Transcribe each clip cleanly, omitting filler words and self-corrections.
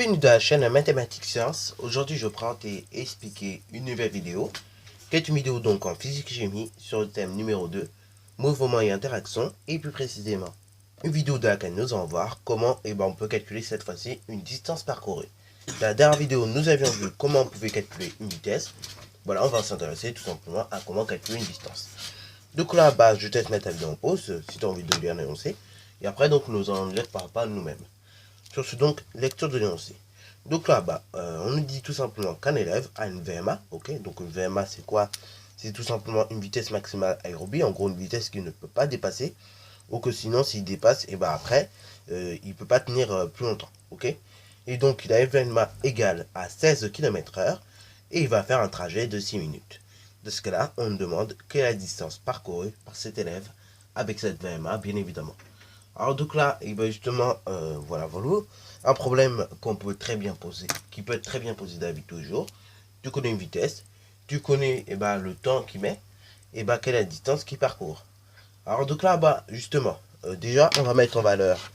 Bienvenue dans la chaîne Mathématiques Sciences. Aujourd'hui, je prends et expliquer une nouvelle vidéo. Qui est une vidéo donc en physique-chimie sur le thème numéro 2, mouvement et interaction, et plus précisément, une vidéo dans laquelle nous allons voir comment on peut calculer cette fois-ci une distance parcourue. Dans la dernière vidéo, nous avions vu comment on pouvait calculer une vitesse. Voilà, on va s'intéresser tout simplement à comment calculer une distance. Donc là, je te laisse mettre la vidéo en pause si tu as envie de lire l'énoncé. Et après, donc, nous allons lire par rapport à nous-mêmes. Sur ce, donc, lecture de l'énoncé. Donc là, on nous dit tout simplement qu'un élève a une VMA, ok. Donc une VMA, c'est quoi? C'est tout simplement une vitesse maximale aérobie, en gros une vitesse qu'il ne peut pas dépasser, ou que sinon, s'il dépasse, après, il ne peut pas tenir plus longtemps, ok. Et donc, il a une VMA égale à 16 km/h, et il va faire un trajet de 6 minutes. De ce cas-là, on nous demande quelle est la distance parcourue par cet élève avec cette VMA, bien évidemment. Alors donc là, justement, voilà, un problème qu'on peut très bien poser, qui peut être très bien posé dans la vie de tous les jours. Tu connais une vitesse, tu connais le temps qu'il met, quelle est la distance qu'il parcourt. Alors donc là, justement, déjà, on va mettre en valeur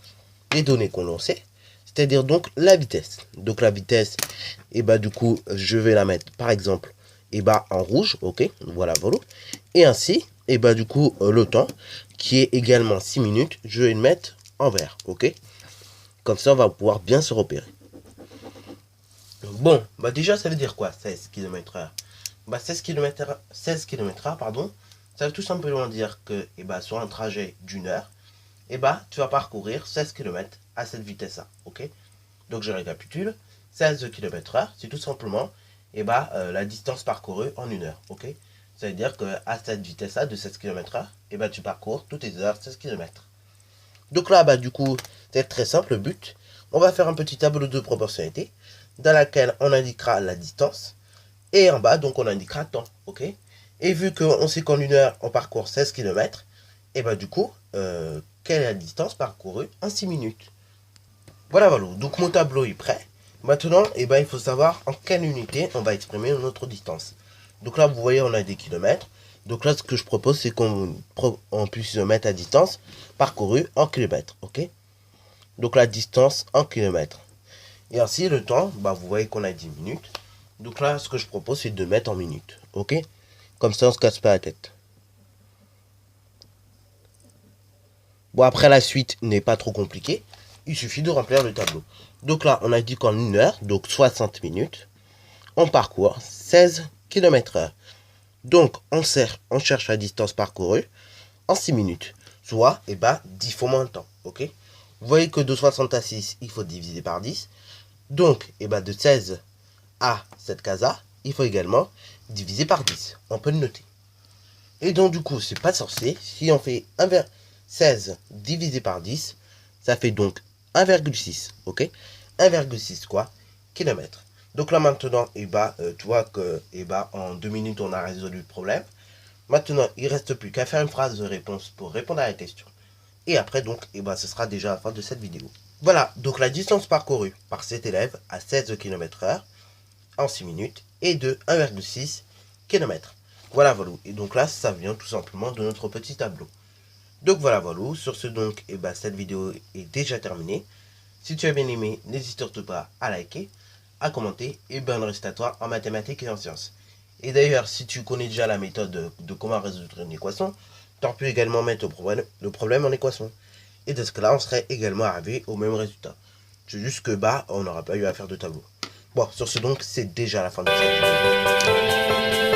les données qu'on sait, c'est-à-dire donc la vitesse. Donc la vitesse, du coup, je vais la mettre, par exemple, en rouge, ok, voilà. Et ainsi, du coup, le temps, qui est également 6 minutes, je vais le mettre en vert, ok. Comme ça, on va pouvoir bien se repérer. Bon, déjà, ça veut dire quoi, 16 km/h? 16 km/h, pardon, ça veut tout simplement dire que, sur un trajet d'une heure, tu vas parcourir 16 km à cette vitesse-là, ok. Donc, je récapitule, 16 km/h, c'est tout simplement, la distance parcourue en une heure, ok. Ça veut dire qu'à cette vitesse-là de 16 km/h, tu parcours toutes les heures 16 km. Donc là, du coup, c'est très simple, le but. On va faire un petit tableau de proportionnalité dans laquelle on indiquera la distance. Et en bas, donc, on indiquera temps, ok. Et vu qu'on sait qu'en une heure, on parcourt 16 km, du coup, quelle est la distance parcourue en 6 minutes? Voilà. Donc, mon tableau est prêt. Maintenant, il faut savoir en quelle unité on va exprimer notre distance. Donc là, vous voyez, on a des kilomètres. Donc là, ce que je propose, c'est qu'on puisse mettre la distance parcourue en kilomètres, ok. Donc la distance en kilomètres. Et ainsi, le temps, vous voyez qu'on a 10 minutes. Donc là, ce que je propose, c'est de mettre en minutes, ok. Comme ça, on se casse pas la tête. Bon, après, la suite n'est pas trop compliquée. Il suffit de remplir le tableau. Donc là, on a dit qu'en une heure, donc 60 minutes, on parcourt 16 km/h. Donc, on cherche la distance parcourue en 6 minutes. Soit, 10 fois moins de temps, ok. Vous voyez que de 60 à 6, il faut diviser par 10. Donc, de 16 à cette case-là, il faut également diviser par 10. On peut le noter. Et donc, du coup, c'est pas sorcier. Si on fait 16 divisé par 10, ça fait donc 1,6, ok. 1,6 quoi? Kilomètres. Donc là, maintenant, tu vois que, en 2 minutes, on a résolu le problème. Maintenant, il ne reste plus qu'à faire une phrase de réponse pour répondre à la question. Et après, donc, ce sera déjà la fin de cette vidéo. Voilà, donc la distance parcourue par cet élève à 16 km/h en 6 minutes est de 1,6 km. Voilà. Et donc là, ça vient tout simplement de notre petit tableau. Donc voilà. Sur ce, donc, cette vidéo est déjà terminée. Si tu as bien aimé, n'hésite surtout pas à liker, à commenter et bonne reste à toi en mathématiques et en sciences. Et d'ailleurs, si tu connais déjà la méthode de comment résoudre une équation, tu peux également mettre le problème en équation. Et de ce cas-là, on serait également arrivé au même résultat. C'est juste que on n'aura pas eu à faire de tableau. Bon, sur ce donc, c'est déjà la fin de cette vidéo.